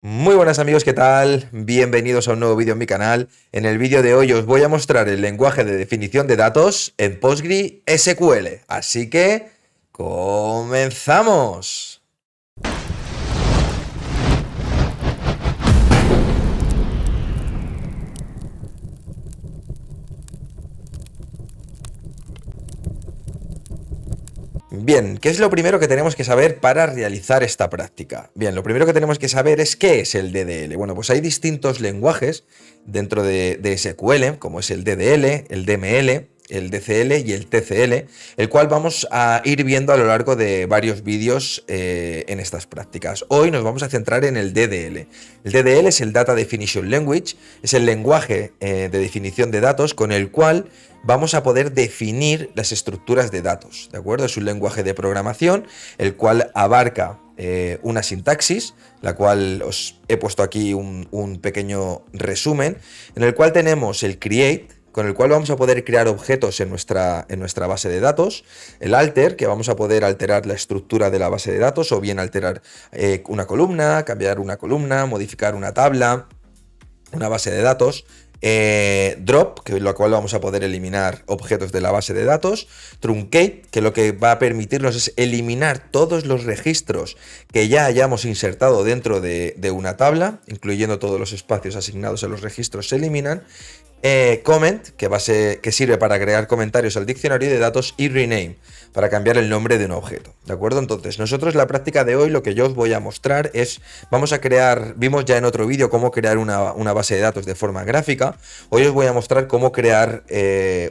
Muy buenas amigos, ¿qué tal? Bienvenidos a un nuevo vídeo en mi canal. En el vídeo de hoy os voy a mostrar el lenguaje de definición de datos en PostgreSQL. Así que, ¡comenzamos! Bien, ¿qué es lo primero que tenemos que saber para realizar esta práctica? Bien, lo primero que tenemos que saber es qué es el DDL. Bueno, pues hay distintos lenguajes dentro de SQL, como es el DDL, el DML, el DCL y el TCL, el cual vamos a ir viendo a lo largo de varios vídeos en estas prácticas. Hoy nos vamos a centrar en el DDL. El DDL es el Data Definition Language, es el lenguaje de definición de datos con el cual vamos a poder definir las estructuras de datos, ¿de acuerdo? Es un lenguaje de programación el cual abarca una sintaxis, la cual os he puesto aquí un pequeño resumen, en el cual tenemos el create, con el cual vamos a poder crear objetos en nuestra base de datos, el alter, que vamos a poder alterar la estructura de la base de datos, o bien alterar una columna, cambiar una columna, modificar una tabla, una base de datos. Drop, que lo cual vamos a poder eliminar objetos de la base de datos. Truncate, que lo que va a permitirnos es eliminar todos los registros que ya hayamos insertado dentro de una tabla, incluyendo todos los espacios asignados a los registros se eliminan. Comment, que sirve para crear comentarios al diccionario de datos, y rename, para cambiar el nombre de un objeto, ¿de acuerdo? Entonces, nosotros la práctica de hoy lo que yo os voy a mostrar es, vamos a crear, vimos ya en otro vídeo cómo crear una base de datos de forma gráfica. Hoy os voy a mostrar cómo crear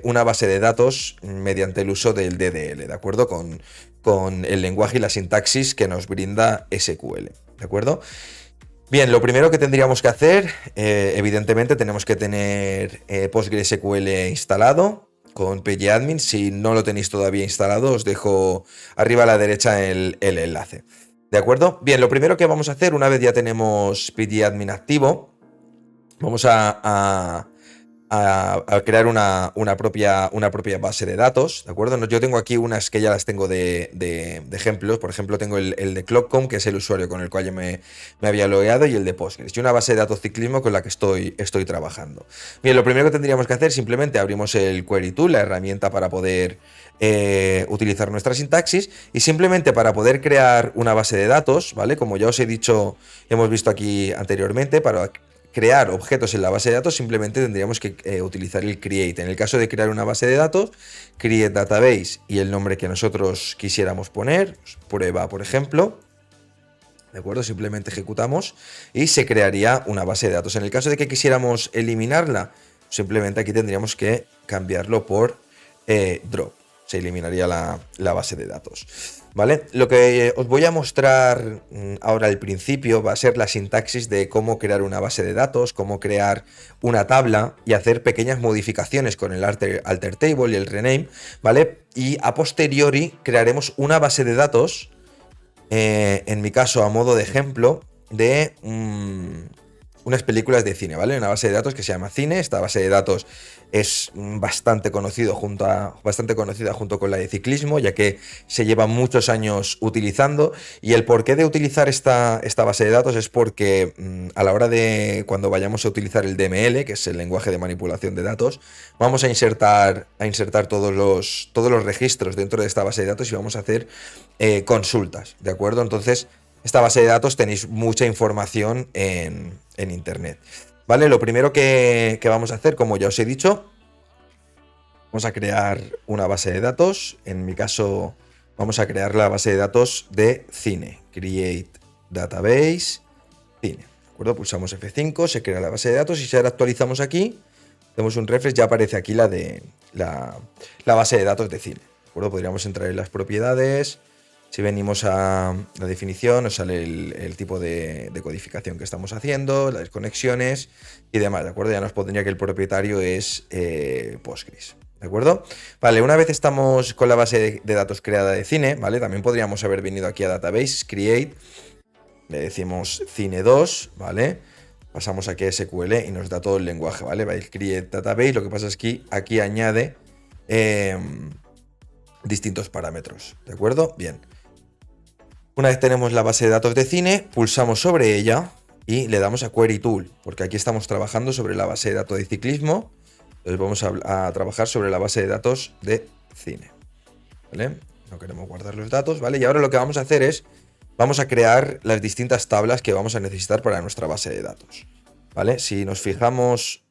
una base de datos mediante el uso del DDL, ¿de acuerdo? Con el lenguaje y la sintaxis que nos brinda SQL, ¿de acuerdo? Bien, lo primero que tendríamos que hacer, evidentemente tenemos que tener PostgreSQL instalado con pgadmin. Si no lo tenéis todavía instalado, os dejo arriba a la derecha el enlace. ¿De acuerdo? Bien, lo primero que vamos a hacer, una vez ya tenemos pgadmin activo, vamos a crear una propia base de datos, ¿de acuerdo? Yo tengo aquí unas que ya las tengo de ejemplos. Por ejemplo, tengo el de Clockcom, que es el usuario con el cual yo me había logueado, y el de Postgres, y una base de datos ciclismo con la que estoy trabajando. Bien, lo primero que tendríamos que hacer, simplemente abrimos el Query Tool, la herramienta para poder utilizar nuestra sintaxis, y simplemente para poder crear una base de datos, ¿vale? Como ya os he dicho, hemos visto aquí anteriormente, para crear objetos en la base de datos simplemente tendríamos que utilizar el create. En el caso de crear una base de datos, create database y el nombre que nosotros quisiéramos poner, prueba por ejemplo, ¿de acuerdo? Simplemente ejecutamos y se crearía una base de datos. En el caso de que quisiéramos eliminarla, simplemente aquí tendríamos que cambiarlo por drop. Se eliminaría la base de datos. ¿Vale? Lo que os voy a mostrar ahora al principio va a ser la sintaxis de cómo crear una base de datos, cómo crear una tabla y hacer pequeñas modificaciones con el alter table y el rename, ¿vale? Y a posteriori crearemos una base de datos, en mi caso a modo de ejemplo, de unas películas de cine, ¿vale? Una base de datos que se llama Cine. Esta base de datos es bastante conocida junto con la de ciclismo, ya que se lleva muchos años utilizando. Y el porqué de utilizar esta base de datos es porque a la hora de cuando vayamos a utilizar el DML, que es el lenguaje de manipulación de datos, vamos a insertar todos los registros dentro de esta base de datos y vamos a hacer consultas, ¿de acuerdo? Entonces, esta base de datos tenéis mucha información en internet. ¿Vale? Lo primero que vamos a hacer, como ya os he dicho, vamos a crear una base de datos. En mi caso, vamos a crear la base de datos de cine. Create database cine. ¿De acuerdo? Pulsamos F5, se crea la base de datos y si ahora actualizamos aquí, hacemos un refresh, ya aparece aquí la base de datos de cine. ¿De acuerdo? Podríamos entrar en las propiedades. Si venimos a la definición, nos sale el tipo de codificación que estamos haciendo, las conexiones y demás, ¿de acuerdo? Ya nos pondría que el propietario es Postgres, ¿de acuerdo? Vale, una vez estamos con la base de datos creada de cine, ¿vale? También podríamos haber venido aquí a Database, Create, le decimos Cine2, ¿vale? Pasamos aquí a SQL y nos da todo el lenguaje, ¿vale? Va a ir Create Database, lo que pasa es que aquí añade distintos parámetros, ¿de acuerdo? Bien. Una vez tenemos la base de datos de cine, pulsamos sobre ella y le damos a Query Tool, porque aquí estamos trabajando sobre la base de datos de ciclismo. Entonces vamos a trabajar sobre la base de datos de cine, ¿vale? No queremos guardar los datos, ¿vale? Y ahora lo que vamos a hacer es, vamos a crear las distintas tablas que vamos a necesitar para nuestra base de datos, ¿vale? Si nos fijamos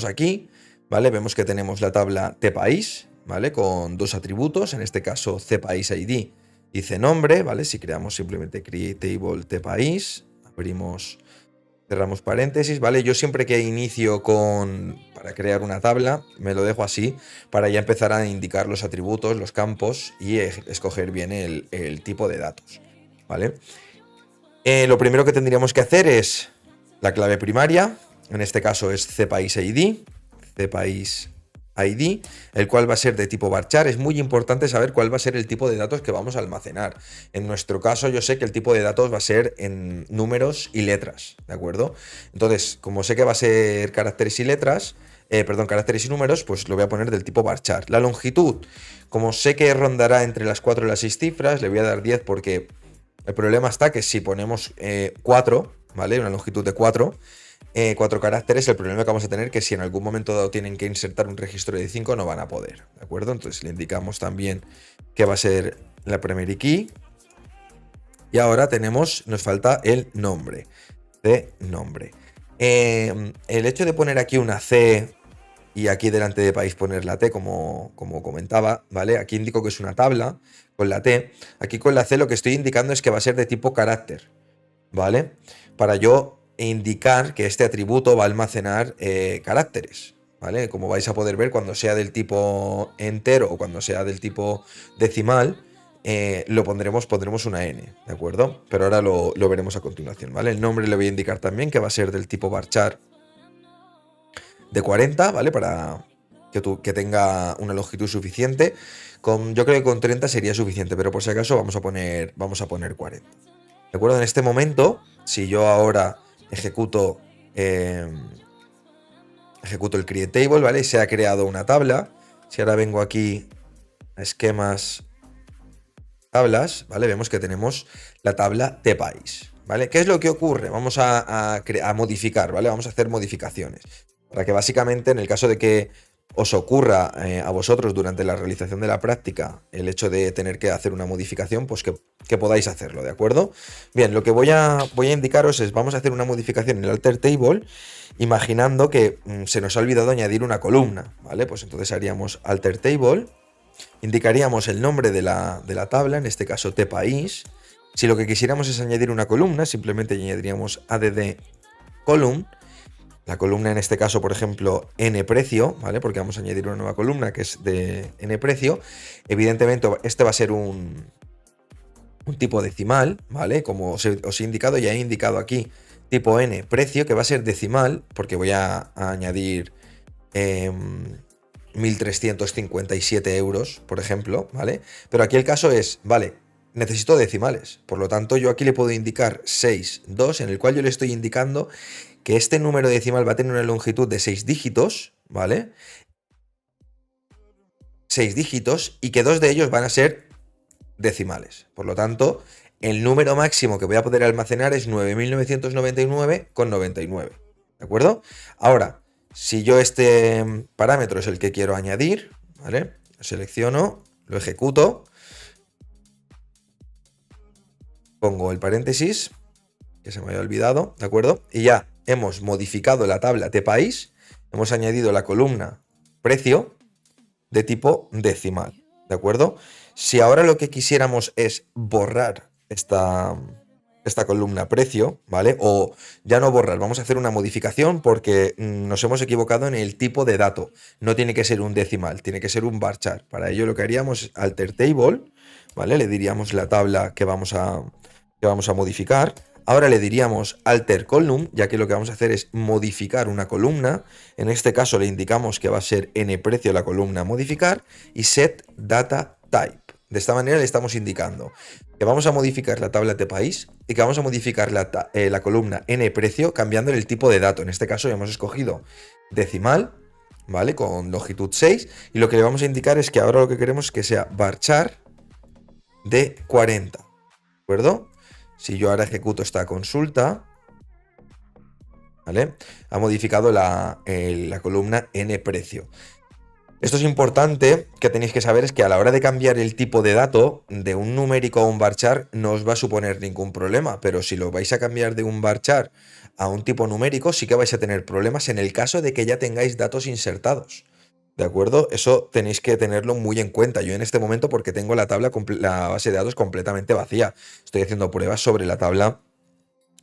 aquí, ¿vale? Vemos que tenemos la tabla tPaís, ¿vale? Con dos atributos, en este caso cPaís ID y cnombre, ¿vale? Si creamos simplemente createTable tPaís, abrimos, cerramos paréntesis, ¿vale? Yo siempre que inicio para crear una tabla, me lo dejo así, para ya empezar a indicar los atributos, los campos y escoger bien el tipo de datos, ¿vale? Lo primero que tendríamos que hacer es la clave primaria, en este caso es cPaís ID, el cual va a ser de tipo varchar. Es muy importante saber cuál va a ser el tipo de datos que vamos a almacenar. En nuestro caso, yo sé que el tipo de datos va a ser en números y letras, ¿de acuerdo? Entonces, como sé que va a ser caracteres y letras, caracteres y números, pues lo voy a poner del tipo varchar. La longitud, como sé que rondará entre las 4 y las 6 cifras, le voy a dar 10 porque el problema está que si ponemos 4, ¿vale? Una longitud de 4 caracteres, el problema que vamos a tener es que si en algún momento dado tienen que insertar un registro de 5 no van a poder, ¿de acuerdo? Entonces le indicamos también que va a ser la primary key. Y ahora nos falta el nombre, de nombre. El hecho de poner aquí una C y aquí delante de país poner la T, como comentaba, ¿vale? Aquí indico que es una tabla con la T. Aquí con la C lo que estoy indicando es que va a ser de tipo carácter, ¿vale? Para yo indicar que este atributo va a almacenar caracteres, ¿vale? Como vais a poder ver, cuando sea del tipo entero o cuando sea del tipo decimal, pondremos una N, ¿de acuerdo? Pero ahora lo veremos a continuación, ¿vale? El nombre le voy a indicar también que va a ser del tipo varchar de 40, ¿vale? Para que tenga una longitud suficiente. Yo creo que con 30 sería suficiente, pero por si acaso vamos a poner 40. ¿De acuerdo? En este momento, si yo ahora ejecuto el createTable, ¿vale? Se ha creado una tabla. Si ahora vengo aquí a esquemas, tablas, ¿vale? Vemos que tenemos la tabla tPaís, ¿vale? ¿Qué es lo que ocurre? Vamos a modificar, ¿vale? Vamos a hacer modificaciones. Para que básicamente, en el caso de que os ocurra a vosotros durante la realización de la práctica el hecho de tener que hacer una modificación, pues que podáis hacerlo, ¿de acuerdo? Bien, lo que voy a indicaros es, vamos a hacer una modificación en el alter table, imaginando que se nos ha olvidado añadir una columna, ¿vale? Pues entonces haríamos alter table, indicaríamos el nombre de la tabla, en este caso tPaís. Si lo que quisiéramos es añadir una columna, simplemente añadiríamos add column. La columna en este caso, por ejemplo, n precio, ¿vale? Porque vamos a añadir una nueva columna que es de n precio. Evidentemente, este va a ser un tipo decimal, ¿vale? Como os he indicado, ya he indicado aquí tipo n precio, que va a ser decimal, porque voy a añadir 1.357 euros, por ejemplo, ¿vale? Pero aquí el caso es, vale, necesito decimales. Por lo tanto, yo aquí le puedo indicar 6,2, en el cual yo le estoy indicando que este número decimal va a tener una longitud de 6 dígitos, ¿vale? 6 dígitos y que 2 de ellos van a ser decimales. Por lo tanto, el número máximo que voy a poder almacenar es 9.999,99. ¿De acuerdo? Ahora, si yo este parámetro es el que quiero añadir, ¿vale? Lo selecciono, lo ejecuto, pongo el paréntesis, que se me había olvidado, ¿de acuerdo? Y ya hemos modificado la tabla tPaís, hemos añadido la columna precio de tipo decimal, ¿de acuerdo? Si ahora lo que quisiéramos es borrar esta columna precio, ¿vale? O ya no borrar, vamos a hacer una modificación porque nos hemos equivocado en el tipo de dato. No tiene que ser un decimal, tiene que ser un varchar. Para ello lo que haríamos es alter table, ¿vale? Le diríamos la tabla que vamos a modificar. Ahora le diríamos alter column, ya que lo que vamos a hacer es modificar una columna. En este caso le indicamos que va a ser n precio la columna a modificar y set data type. De esta manera le estamos indicando que vamos a modificar la tabla tPaís y que vamos a modificar la columna n precio cambiando el tipo de dato. En este caso hemos escogido decimal, ¿vale? Con longitud 6 y lo que le vamos a indicar es que ahora lo que queremos es que sea varchar de 40, ¿de acuerdo? si yo ahora ejecuto esta consulta, ¿vale? Ha modificado la columna n precio. Esto es importante, que tenéis que saber es que a la hora de cambiar el tipo de dato de un numérico a un varchar no os va a suponer ningún problema, pero si lo vais a cambiar de un varchar a un tipo numérico sí que vais a tener problemas en el caso de que ya tengáis datos insertados. ¿De acuerdo? Eso tenéis que tenerlo muy en cuenta. Yo en este momento, porque tengo la base de datos completamente vacía, estoy haciendo pruebas sobre la tabla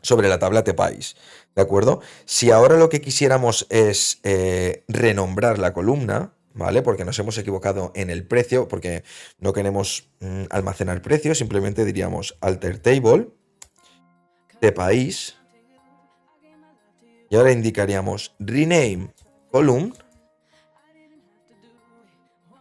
TPAIS. ¿De acuerdo? Si ahora lo que quisiéramos es renombrar la columna, ¿vale? Porque nos hemos equivocado en el precio, porque no queremos almacenar precios, simplemente diríamos alter table TPAIS y ahora indicaríamos rename column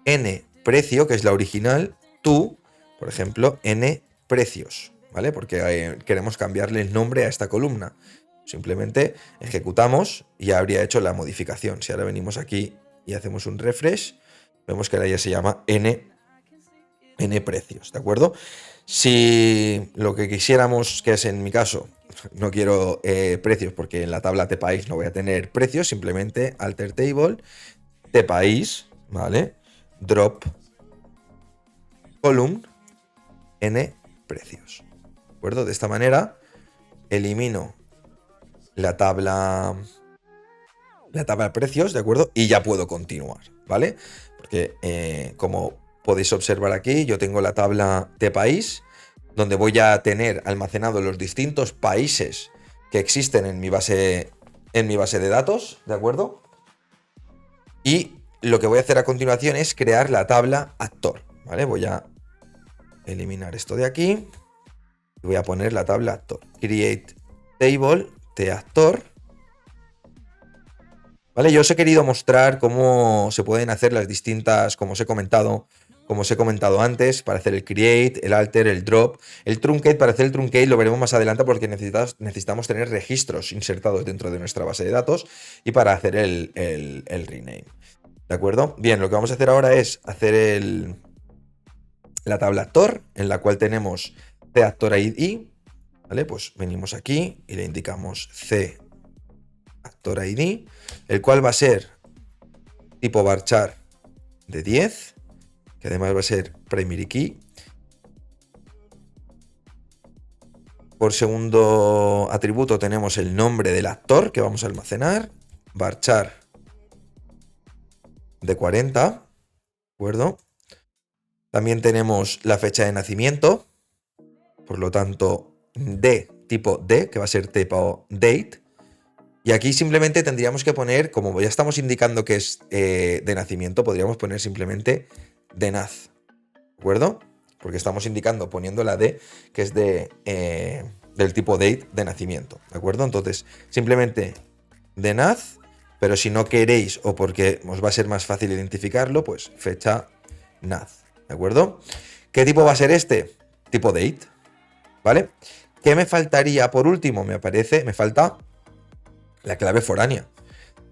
n precio, que es la original, to, por ejemplo, n precios, ¿vale? Porque queremos cambiarle el nombre a esta columna. Simplemente ejecutamos y ya habría hecho la modificación. Si ahora venimos aquí y hacemos un refresh, vemos que ahora ya se llama n precios, ¿de acuerdo? Si lo que quisiéramos, que es en mi caso, no quiero precios porque en la tabla TPAIS no voy a tener precios, simplemente alter table TPAIS, ¿vale? Drop column n precios, ¿de acuerdo? De esta manera elimino la tabla precios, ¿de acuerdo? Y ya puedo continuar, ¿vale? Porque como podéis observar aquí, yo tengo la tabla de país, donde voy a tener almacenados los distintos países que existen en mi base de datos, ¿de acuerdo? Y lo que voy a hacer a continuación es crear la tabla actor, ¿vale? Voy a eliminar esto de aquí y voy a poner la tabla actor. Create table de actor. Vale, yo os he querido mostrar cómo se pueden hacer las distintas, como os he comentado antes, para hacer el create, el alter, el drop, el truncate. Para hacer el truncate lo veremos más adelante porque necesitamos tener registros insertados dentro de nuestra base de datos y para hacer el rename. ¿De acuerdo? Bien, lo que vamos a hacer ahora es hacer la tabla actor, en la cual tenemos C actor ID, ¿vale? Pues venimos aquí y le indicamos C actor ID, el cual va a ser tipo varchar de 10, que además va a ser primary key. Por segundo atributo tenemos el nombre del actor que vamos a almacenar, varchar de 40, ¿de acuerdo? También tenemos la fecha de nacimiento, por lo tanto D, tipo D, que va a ser tipo date. Y aquí simplemente tendríamos que poner, como ya estamos indicando que es de nacimiento, podríamos poner simplemente de naz, ¿de acuerdo? Porque estamos indicando, poniendo la D, que es del tipo date de nacimiento, ¿de acuerdo? Entonces, simplemente de naz, pero si no queréis o porque os va a ser más fácil identificarlo, pues fecha naz, ¿de acuerdo? ¿Qué tipo va a ser este? Tipo date, ¿vale? ¿Qué me faltaría por último? Me falta la clave foránea,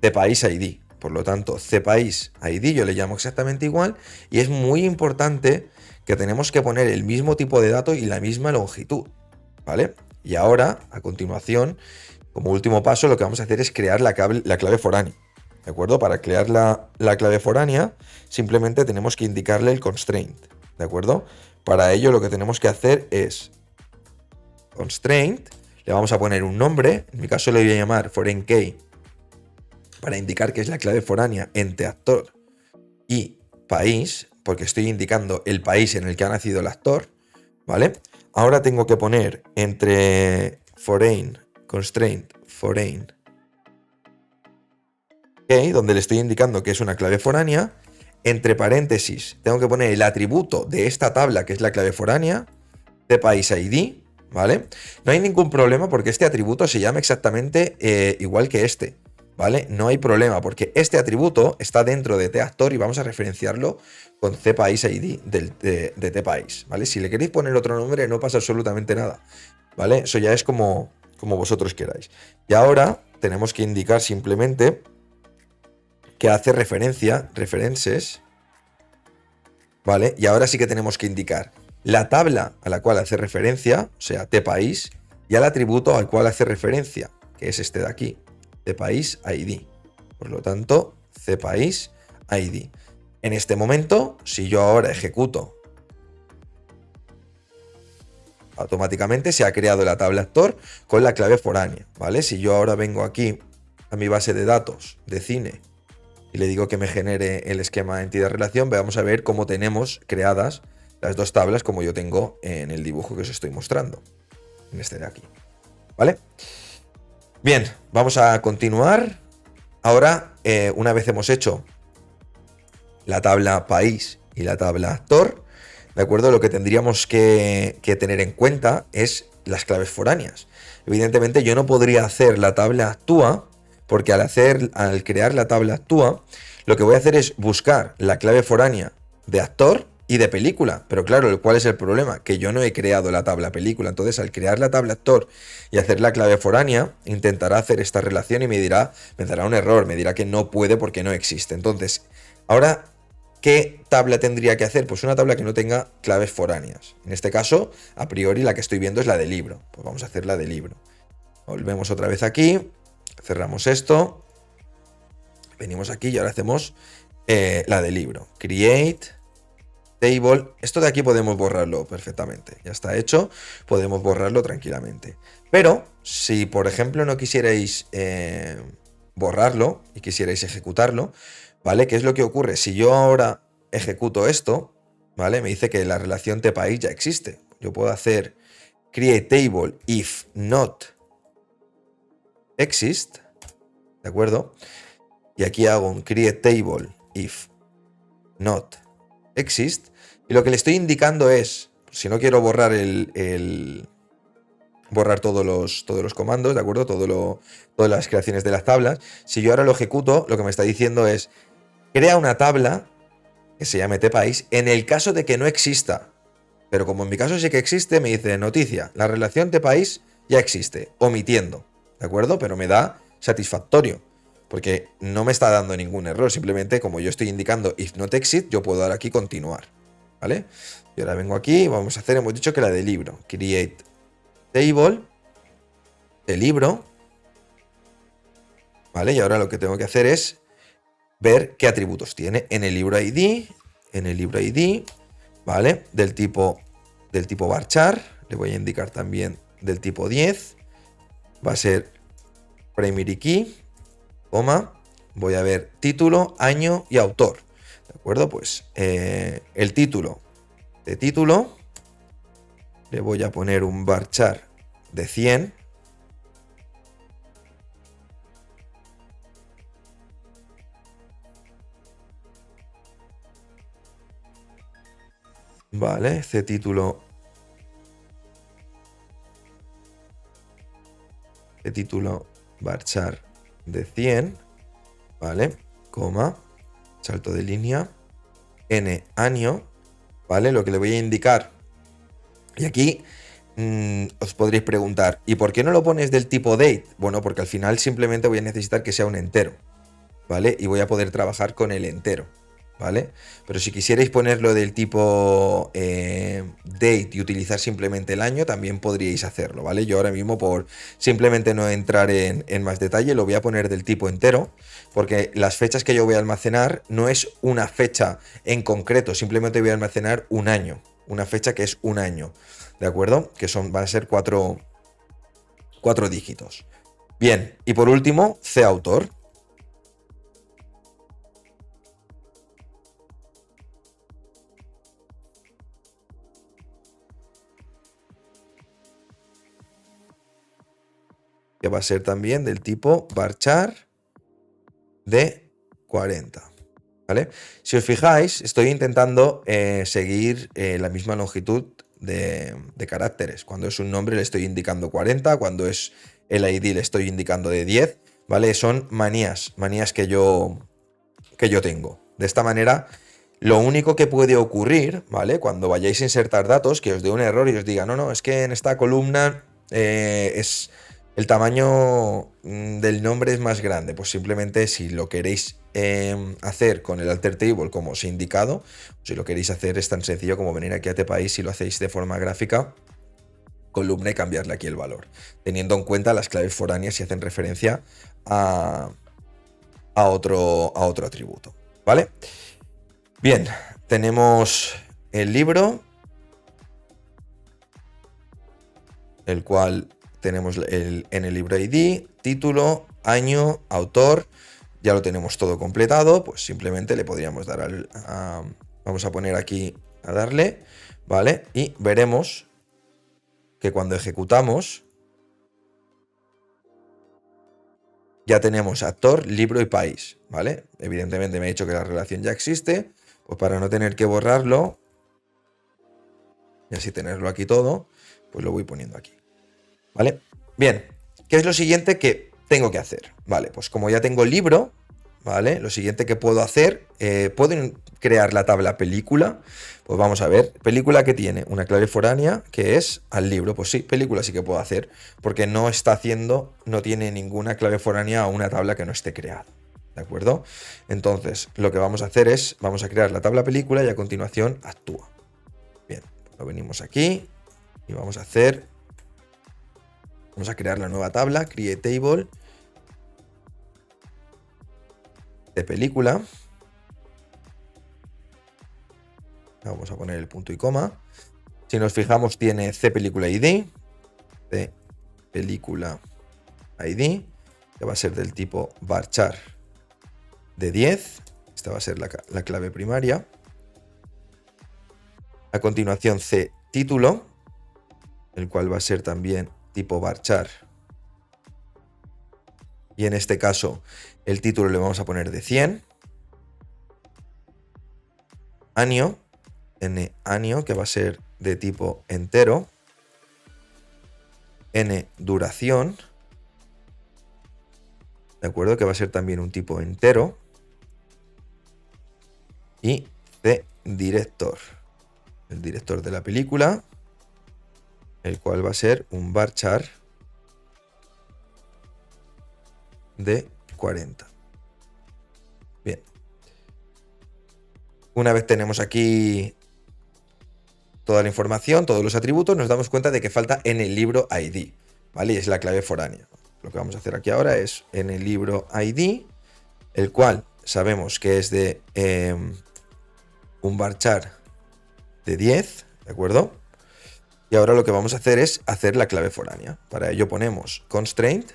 CPAIS ID. Por lo tanto, CPAIS ID yo le llamo exactamente igual y es muy importante que tenemos que poner el mismo tipo de dato y la misma longitud, ¿vale? Y ahora, a continuación, como último paso, lo que vamos a hacer es crear la clave foránea, ¿de acuerdo? Para crear la clave foránea, simplemente tenemos que indicarle el constraint, ¿de acuerdo? Para ello lo que tenemos que hacer es constraint, le vamos a poner un nombre, en mi caso le voy a llamar foreign key, para indicar que es la clave foránea entre actor y país, porque estoy indicando el país en el que ha nacido el actor, ¿vale? Ahora tengo que poner entre foreign, constraint, foreign key, donde le estoy indicando que es una clave foránea, entre paréntesis tengo que poner el atributo de esta tabla, que es la clave foránea, de país ID, ¿vale? No hay ningún problema porque este atributo se llama exactamente igual que este, ¿vale? No hay problema porque este atributo está dentro de TActor y vamos a referenciarlo con cPaís ID de tPaís, ¿vale? Si le queréis poner otro nombre no pasa absolutamente nada, ¿vale? Eso ya es como vosotros queráis. Y ahora tenemos que indicar simplemente que hace referencias, ¿vale? Y ahora sí que tenemos que indicar la tabla a la cual hace referencia, o sea, tPaís, y al atributo al cual hace referencia, que es este de aquí, tPaís ID. Por lo tanto, cPaís ID. En este momento, si yo ahora ejecuto, automáticamente se ha creado la tabla actor con la clave foránea, ¿vale? Si yo ahora vengo aquí a mi base de datos de cine y le digo que me genere el esquema entidad-relación, vamos a ver cómo tenemos creadas las dos tablas como yo tengo en el dibujo que os estoy mostrando, en este de aquí, ¿vale? Bien, vamos a continuar. Ahora, una vez hemos hecho la tabla país y la tabla actor, ¿de acuerdo? Lo que tendríamos que tener en cuenta es las claves foráneas. Evidentemente yo no podría hacer la tabla actúa, porque al crear la tabla actúa, lo que voy a hacer es buscar la clave foránea de actor y de película. Pero claro, ¿cuál es el problema? Que yo no he creado la tabla película. Entonces, al crear la tabla actor y hacer la clave foránea, intentará hacer esta relación y me dará un error, me dirá que no puede porque no existe. Entonces, ahora, ¿qué tabla tendría que hacer? Pues una tabla que no tenga claves foráneas. En este caso, a priori, la que estoy viendo es la de libro. Pues vamos a hacer la de libro. Volvemos otra vez aquí, cerramos esto, venimos aquí y ahora hacemos la de libro. Create table. Esto de aquí podemos borrarlo perfectamente. Ya está hecho, podemos borrarlo tranquilamente. Pero si, por ejemplo, no quisierais borrarlo y quisierais ejecutarlo, ¿vale? ¿Qué es lo que ocurre? Si yo ahora ejecuto esto, ¿vale? Me dice que la relación tPaís ya existe. Yo puedo hacer create table if not exist, ¿de acuerdo? Y aquí hago un create table if not exist. Y lo que le estoy indicando es, si no quiero borrar borrar todos los comandos, ¿de acuerdo? Todas las creaciones de las tablas. Si yo ahora lo ejecuto, lo que me está diciendo es, crea una tabla que se llame tPaís en el caso de que no exista. Pero como en mi caso sí que existe, me dice, noticia, la relación tPaís ya existe, omitiendo, ¿de acuerdo? Pero me da satisfactorio, porque no me está dando ningún error, simplemente como yo estoy indicando if not exist, yo puedo dar aquí continuar, ¿vale? Y ahora vengo aquí, vamos a hacer, hemos dicho que la de libro, create table de libro, ¿vale? Y ahora lo que tengo que hacer es ver qué atributos tiene en el libro ID, ¿vale? Del tipo varchar, le voy a indicar también del tipo 10, va a ser primary key, coma, voy a ver título, año y autor, ¿de acuerdo? Pues el título de título, le voy a poner un varchar de 100, vale, este título varchar de 100, vale, coma, salto de línea, n año, vale, lo que le voy a indicar. Y aquí os podréis preguntar, ¿y por qué no lo pones del tipo date? Bueno, porque al final simplemente voy a necesitar que sea un entero, ¿vale? Y voy a poder trabajar con el entero, ¿vale? Pero si quisierais ponerlo del tipo date y utilizar simplemente el año, también podríais hacerlo, ¿vale? Yo ahora mismo, por simplemente no entrar en más detalle, lo voy a poner del tipo entero, porque las fechas que yo voy a almacenar no es una fecha en concreto, simplemente voy a almacenar un año, una fecha que es un año, ¿de acuerdo? Que van a ser cuatro dígitos. Bien, y por último, cautor. Que va a ser también del tipo varchar de 40, ¿vale? Si os fijáis, estoy intentando seguir la misma longitud de caracteres. Cuando es un nombre le estoy indicando 40, cuando es el ID le estoy indicando de 10, ¿vale? Son manías que yo tengo. De esta manera, lo único que puede ocurrir, ¿vale? Cuando vayáis a insertar datos, que os dé un error y os diga, no, es que en esta columna es el tamaño del nombre es más grande. Pues simplemente si lo queréis hacer con el alter table como os he indicado, si lo queréis hacer es tan sencillo como venir aquí a Tpaís y lo hacéis de forma gráfica, columna y cambiarle aquí el valor, teniendo en cuenta las claves foráneas si hacen referencia a otro atributo, ¿vale? Bien, tenemos el libro, el cual tenemos en el libro ID, título, año, autor, ya lo tenemos todo completado, pues simplemente le podríamos dar vamos a poner aquí a darle, ¿vale? Y veremos que cuando ejecutamos ya tenemos actor, libro y país, ¿vale? Evidentemente me ha dicho que la relación ya existe, pues para no tener que borrarlo y así tenerlo aquí todo, pues lo voy poniendo aquí, ¿vale? Bien, ¿qué es lo siguiente que tengo que hacer? Vale, pues como ya tengo el libro, ¿vale? Lo siguiente que puedo hacer, puedo crear la tabla película, pues vamos a ver, película que tiene una clave foránea que es al libro, pues sí, película sí que puedo hacer, porque no tiene ninguna clave foránea a una tabla que no esté creada, ¿de acuerdo? Entonces, lo que vamos a hacer es, vamos a crear la tabla película y a continuación actúa. Bien, lo venimos aquí y vamos a crear la nueva tabla, create table de película. Vamos a poner el punto y coma. Si nos fijamos, tiene C película ID, C película ID, que va a ser del tipo varchar de 10. Esta va a ser la clave primaria. A continuación, C título, el cual va a ser también tipo varchar. Y en este caso, el título le vamos a poner de 100. Año, N año, que va a ser de tipo entero. N duración, ¿de acuerdo? Que va a ser también un tipo entero. Y C director, el director de la película, el cual va a ser un varchar de 40. Bien. Una vez tenemos aquí toda la información, todos los atributos, nos damos cuenta de que falta en el libro ID, ¿vale? Y es la clave foránea. Lo que vamos a hacer aquí ahora es en el libro ID, el cual sabemos que es de un varchar de 10, ¿de acuerdo? Y ahora lo que vamos a hacer es hacer la clave foránea. Para ello ponemos constraint,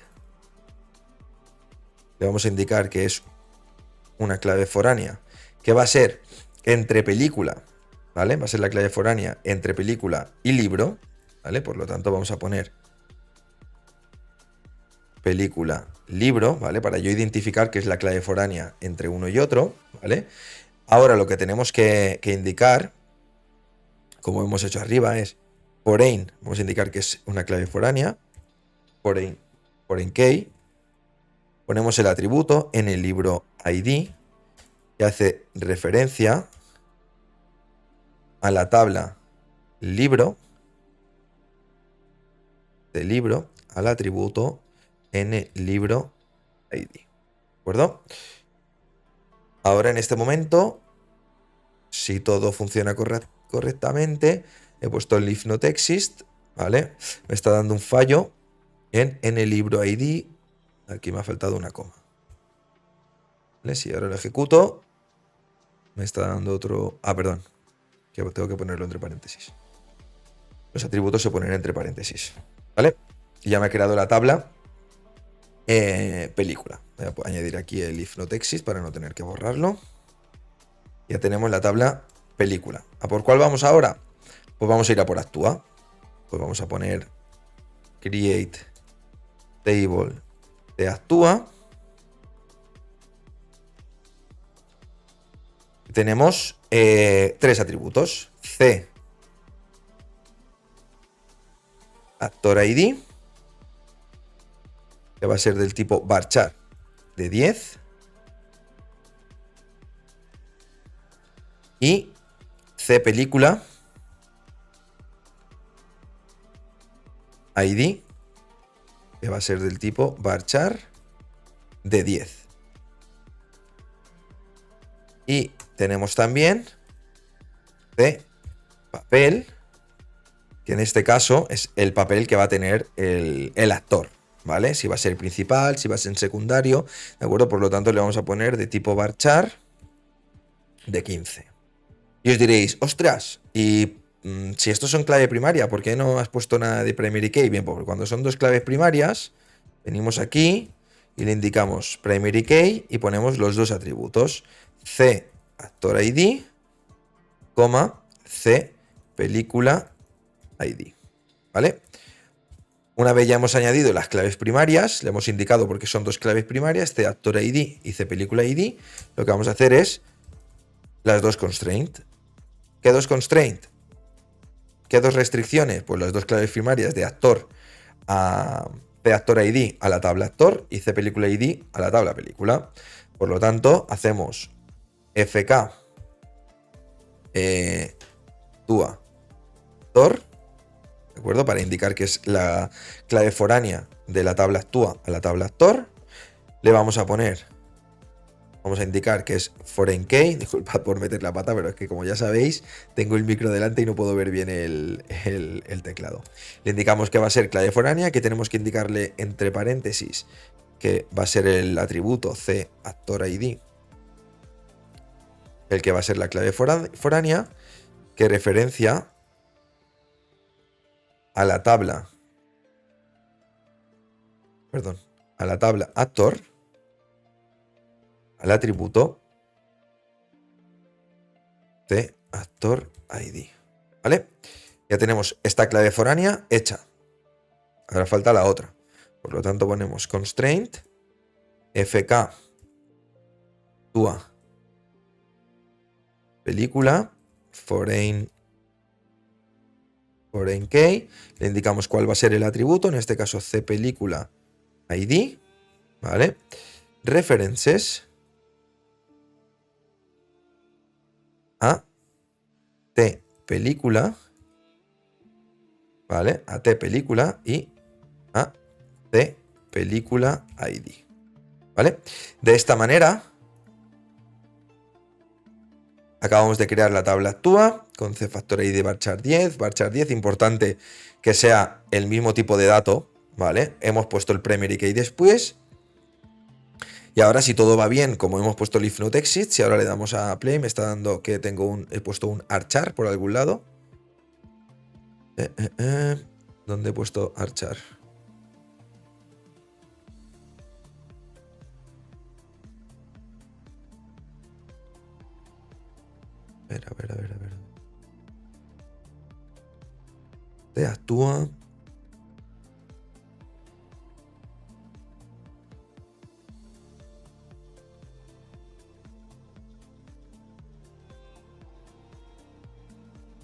le vamos a indicar que es una clave foránea que va a ser entre película, ¿vale? Va a ser la clave foránea entre película y libro, ¿vale? Por lo tanto vamos a poner película, libro, ¿vale? Para yo identificar que es la clave foránea entre uno y otro, ¿vale? Ahora lo que tenemos que indicar, como hemos hecho arriba, es foreign, vamos a indicar que es una clave foránea, foreign key, ponemos el atributo en el libro ID, que hace referencia a la tabla libro, de libro, al atributo en libro ID, ¿de acuerdo? Ahora en este momento, si todo funciona correctamente, he puesto el if not exist, ¿vale? Me está dando un fallo en el libro ID, aquí me ha faltado una coma, ¿vale? Si ahora lo ejecuto, me está dando otro... Ah, perdón, que tengo que ponerlo entre paréntesis. Los atributos se ponen entre paréntesis, ¿vale? Y ya me ha creado la tabla película. Voy a añadir aquí el if not exist para no tener que borrarlo. Ya tenemos la tabla película. ¿A por cuál vamos ahora? Pues vamos a ir a por actúa. Pues vamos a poner create table de actúa. Tenemos 3 atributos. C actor ID, que va a ser del tipo varchar de 10. Y C película ID, que va a ser del tipo varchar de 10. Y tenemos también C papel, que en este caso es el papel que va a tener el actor, ¿vale? Si va a ser principal, si va a ser secundario, ¿de acuerdo? Por lo tanto, le vamos a poner de tipo varchar de 15. Y os diréis, ostras, y si estos son clave primaria, ¿por qué no has puesto nada de primary key? Bien, pues cuando son dos claves primarias, venimos aquí y le indicamos primary key y ponemos los dos atributos. C actor ID, coma, C película ID, ¿vale? Una vez ya hemos añadido las claves primarias, le hemos indicado porque son dos claves primarias, C actor ID y C película ID, lo que vamos a hacer es las dos constraint. ¿Qué dos constraint? ¿Qué dos restricciones? Pues las dos claves primarias de actor a C actor ID a la tabla actor y C película ID a la tabla película. Por lo tanto, hacemos FK tua actor, ¿de acuerdo? Para indicar que es la clave foránea de la tabla actúa a la tabla actor. Le vamos a poner, vamos a indicar que es foreign key. Disculpad por meter la pata, pero es que como ya sabéis, tengo el micro delante y no puedo ver bien el teclado. Le indicamos que va a ser clave foránea, que tenemos que indicarle entre paréntesis que va a ser el atributo C actor ID, el que va a ser la clave foránea, que referencia a la tabla, perdón, a la tabla actor, al atributo de actor ID, ¿vale? Ya tenemos esta clave foránea hecha. Ahora falta la otra. Por lo tanto ponemos constraint fk tua película foreign key. Le indicamos cuál va a ser el atributo, en este caso C película ID, ¿vale? References a T película, ¿vale? A T película y a T película ID, ¿vale? De esta manera acabamos de crear la tabla actúa con C factor ID varchar 10. Varchar 10, importante que sea el mismo tipo de dato, ¿vale? Hemos puesto el primary key después. Y ahora, si todo va bien, como hemos puesto el if not exit, si ahora le damos a play, me está dando que he puesto un archar por algún lado. ¿Dónde he puesto archar? A ver. Te actúa.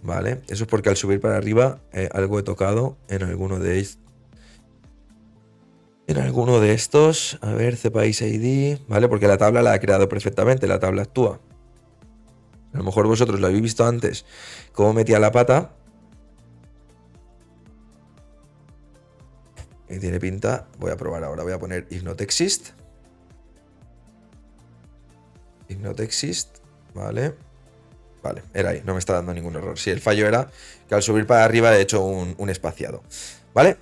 Vale, eso es porque al subir para arriba algo he tocado en alguno de estos. En alguno de estos, a ver, cpaís ID, ¿vale? Porque la tabla la ha creado perfectamente, la tabla actúa. A lo mejor vosotros lo habéis visto antes, cómo metía la pata. Y tiene pinta, voy a probar ahora, voy a poner if not exist. If not exist, ¿vale? Vale, era ahí, no me está dando ningún error. Sí, el fallo era que al subir para arriba he hecho un espaciado, ¿vale?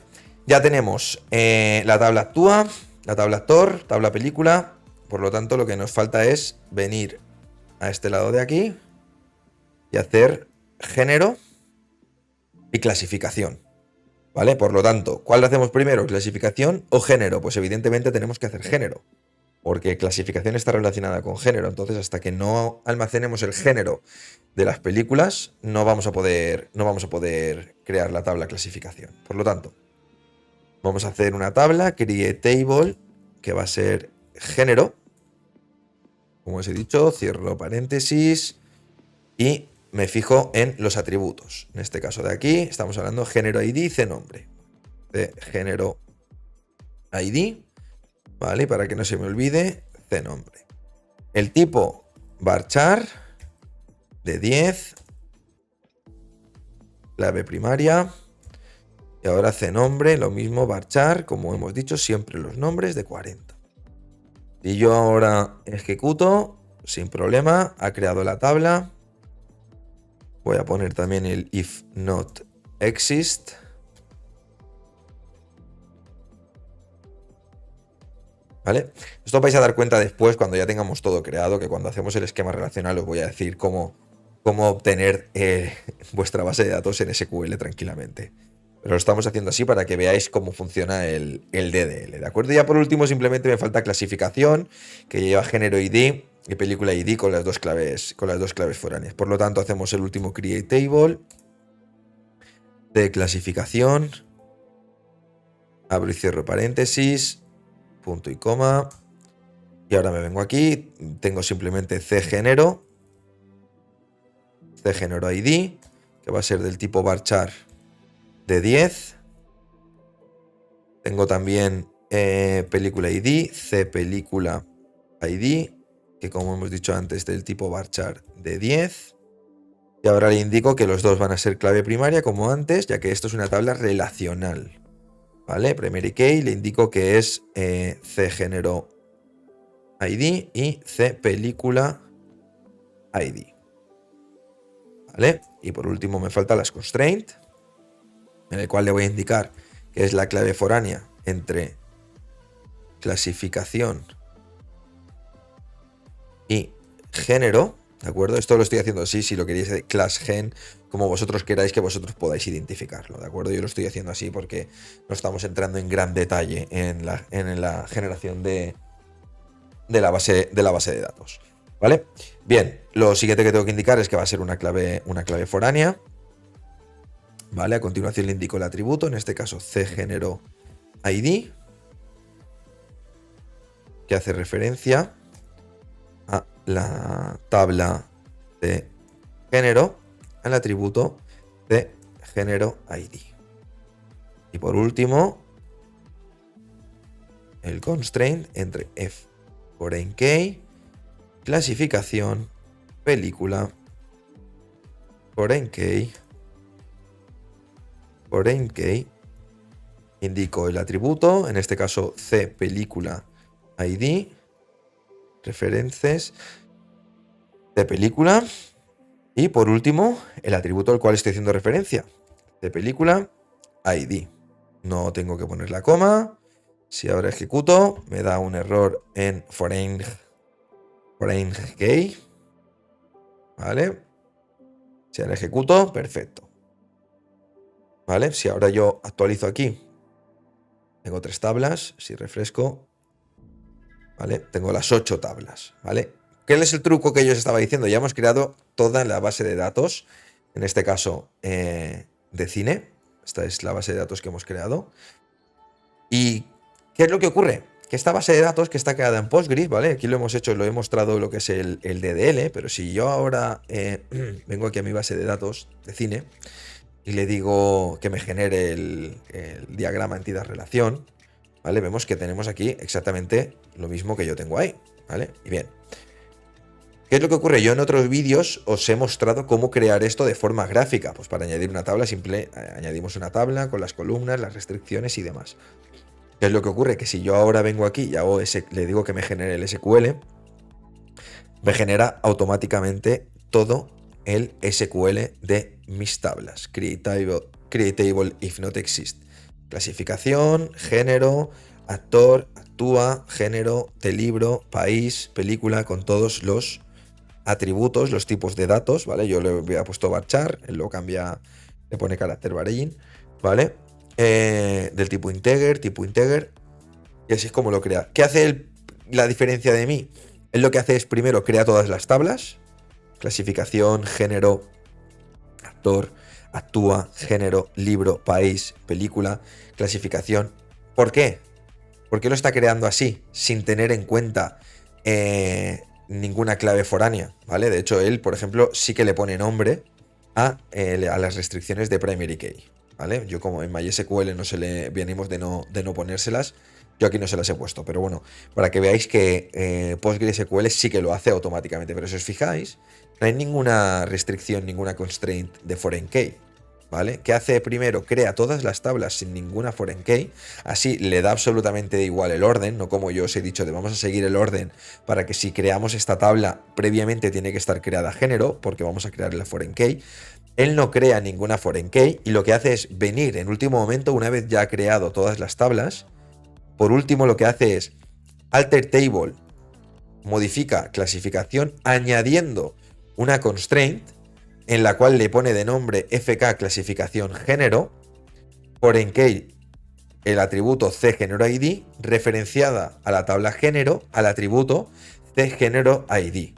Ya tenemos la tabla actúa, la tabla actor, tabla película. Por lo tanto, lo que nos falta es venir a este lado de aquí y hacer género y clasificación, ¿vale? Por lo tanto, ¿cuál lo hacemos primero? ¿Clasificación o género? Pues evidentemente tenemos que hacer género, porque clasificación está relacionada con género. Entonces, hasta que no almacenemos el género de las películas, no vamos a poder crear la tabla clasificación. Por lo tanto, vamos a hacer una tabla, create table, que va a ser género. Como os he dicho, cierro paréntesis y me fijo en los atributos. En este caso de aquí, estamos hablando género ID, cnombre. De género ID, ¿vale? Para que no se me olvide, cnombre. El tipo varchar de 10, clave primaria. Y ahora cnombre, lo mismo varchar, como hemos dicho, siempre los nombres de 40. Y yo ahora ejecuto, sin problema. Ha creado la tabla. Voy a poner también el if not exist. ¿Vale? Esto os vais a dar cuenta después cuando ya tengamos todo creado, que cuando hacemos el esquema relacional os voy a decir cómo obtener vuestra base de datos en SQL tranquilamente. Pero lo estamos haciendo así para que veáis cómo funciona el DDL, ¿de acuerdo? Y ya por último simplemente me falta clasificación, que lleva género ID y película ID con las dos claves foráneas. Por lo tanto hacemos el último create table de clasificación, abro y cierro paréntesis, punto y coma, y ahora me vengo aquí, tengo simplemente cgénero ID, que va a ser del tipo varchar de 10. Tengo también película ID, cPelícula ID, que como hemos dicho antes, del tipo varchar de 10. Y ahora le indico que los dos van a ser clave primaria, como antes, ya que esto es una tabla relacional. ¿Vale? Primary key le indico que es cgénero ID y cPelícula ID. ¿Vale? Y por último me falta las constraint, en el cual le voy a indicar que es la clave foránea entre clasificación y género, ¿de acuerdo? Esto lo estoy haciendo así, si lo queréis de class gen, como vosotros queráis que vosotros podáis identificarlo, ¿de acuerdo? Yo lo estoy haciendo así porque no estamos entrando en gran detalle en la generación de la base de datos, ¿vale? Bien, lo siguiente que tengo que indicar es que va a ser una clave foránea, ¿vale? A continuación le indico el atributo, en este caso cgénero ID, que hace referencia a la tabla de género, al atributo de género ID. Y por último, el constraint entre f foreign key, clasificación, película, foreign key, indico el atributo, en este caso cPelícula ID, referencias de película, y por último el atributo al cual estoy haciendo referencia, de película ID. No tengo que poner la coma. Si ahora ejecuto me da un error en foreign key, ¿vale? Si ahora ejecuto, perfecto, ¿vale? Si ahora yo actualizo aquí, tengo 3 tablas, si refresco, ¿vale? Tengo las 8 tablas, ¿vale? ¿Qué es el truco que yo os estaba diciendo? Ya hemos creado toda la base de datos, en este caso de cine. Esta es la base de datos que hemos creado. ¿Y qué es lo que ocurre? Que esta base de datos que está creada en Postgres, ¿vale? Aquí lo hemos hecho, lo he mostrado lo que es el DDL, pero si yo ahora vengo aquí a mi base de datos de cine y le digo que me genere el diagrama entidad-relación, ¿vale? Vemos que tenemos aquí exactamente lo mismo que yo tengo ahí, ¿vale? Y bien, ¿qué es lo que ocurre? Yo en otros vídeos os he mostrado cómo crear esto de forma gráfica. Pues para añadir una tabla simple, añadimos una tabla con las columnas, las restricciones y demás. ¿Qué es lo que ocurre? Que si yo ahora vengo aquí y le digo que me genere el SQL, me genera automáticamente todo el SQL de mis tablas. Create table if not exist. Clasificación, género, actor, actúa, género, de libro, país, película, con todos los atributos, los tipos de datos, ¿vale? Yo le había puesto varchar, él lo cambia, le pone carácter varchar, ¿vale? Del tipo integer, y así es como lo crea. ¿Qué hace la diferencia de mí? Él lo que hace es primero crea todas las tablas, clasificación, género, actor, actúa, género, libro, país, película, clasificación. ¿Por qué? ¿Por qué lo está creando así, sin tener en cuenta ninguna clave foránea? ¿Vale? De hecho, él, por ejemplo, sí que le pone nombre a las restricciones de primary key. ¿Vale? Yo como en MySQL venimos de no ponérselas, yo aquí no se las he puesto, pero bueno, para que veáis que PostgreSQL sí que lo hace automáticamente, pero si os fijáis, no hay ninguna restricción, ninguna constraint de foreign key, ¿vale? ¿Qué hace primero? Crea todas las tablas sin ninguna foreign key, así le da absolutamente igual el orden, no como yo os he dicho de vamos a seguir el orden para que si creamos esta tabla previamente tiene que estar creada género, porque vamos a crear la foreign key. Él no crea ninguna foreign key y lo que hace es venir en último momento, una vez ya ha creado todas las tablas, por último lo que hace es alter table, modifica clasificación añadiendo una constraint en la cual le pone de nombre FK clasificación género, foreign key el atributo cGeneroID referenciada a la tabla género al atributo cGeneroID.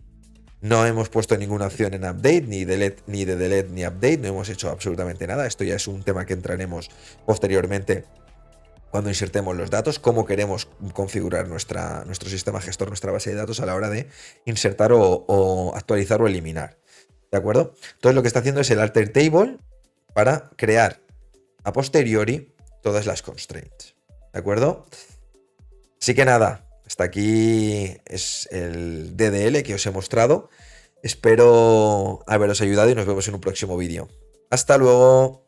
No hemos puesto ninguna opción en update, ni de delete ni update, no hemos hecho absolutamente nada. Esto ya es un tema que entraremos posteriormente cuando insertemos los datos, cómo queremos configurar nuestro sistema gestor, nuestra base de datos a la hora de insertar o actualizar o eliminar. ¿De acuerdo? Entonces lo que está haciendo es el alter table para crear a posteriori todas las constraints. ¿De acuerdo? Así que nada, hasta aquí es el DDL que os he mostrado. Espero haberos ayudado y nos vemos en un próximo vídeo. Hasta luego.